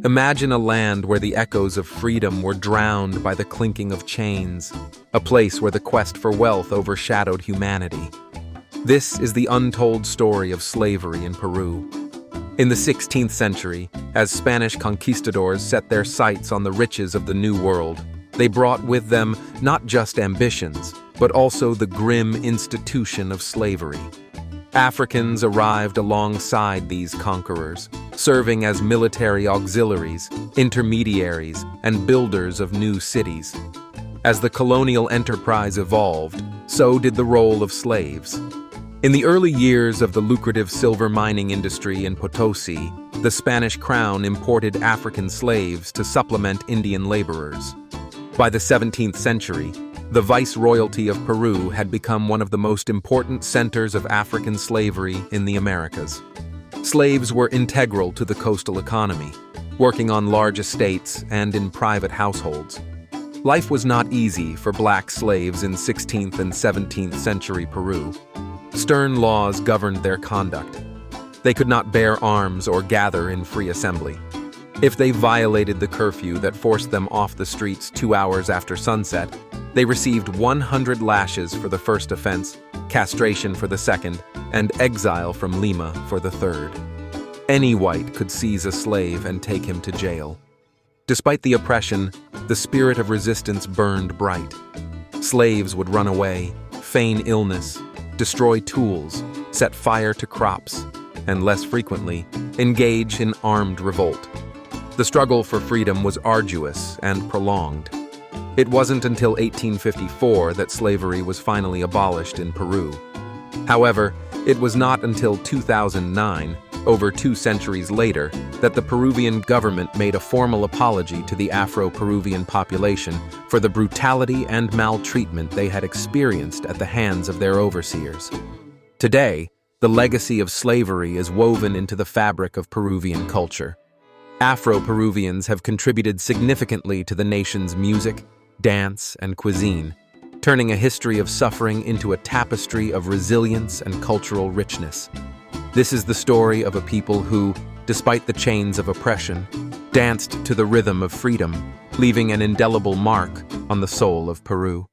Imagine a land where the echoes of freedom were drowned by the clinking of chains, a place where the quest for wealth overshadowed humanity. This is the untold story of slavery in Peru. In the 16th century, as Spanish conquistadors set their sights on the riches of the New World, they brought with them not just ambitions, but also the grim institution of slavery. Africans arrived alongside these conquerors, serving as military auxiliaries, intermediaries, and builders of new cities. As the colonial enterprise evolved, so did the role of slaves. In the early years of the lucrative silver mining industry in Potosi, the Spanish crown imported African slaves to supplement Indian laborers. By the 17th century, the Viceroyalty of Peru had become one of the most important centers of African slavery in the Americas. Slaves were integral to the coastal economy, working on large estates and in private households. Life was not easy for black slaves in 16th and 17th century Peru. Stern laws governed their conduct. They could not bear arms or gather in free assembly. If they violated the curfew that forced them off the streets 2 hours after sunset, they received 100 lashes for the first offense, castration for the second, and exile from Lima for the third. Any white could seize a slave and take him to jail. Despite the oppression, the spirit of resistance burned bright. Slaves would run away, feign illness, destroy tools, set fire to crops, and less frequently, engage in armed revolt. The struggle for freedom was arduous and prolonged. It wasn't until 1854 that slavery was finally abolished in Peru. However, it was not until 2009, over 2 centuries later, that the Peruvian government made a formal apology to the Afro-Peruvian population for the brutality and maltreatment they had experienced at the hands of their overseers. Today, the legacy of slavery is woven into the fabric of Peruvian culture. Afro-Peruvians have contributed significantly to the nation's music, dance, and cuisine, turning a history of suffering into a tapestry of resilience and cultural richness. This is the story of a people who, despite the chains of oppression, danced to the rhythm of freedom, leaving an indelible mark on the soul of Peru.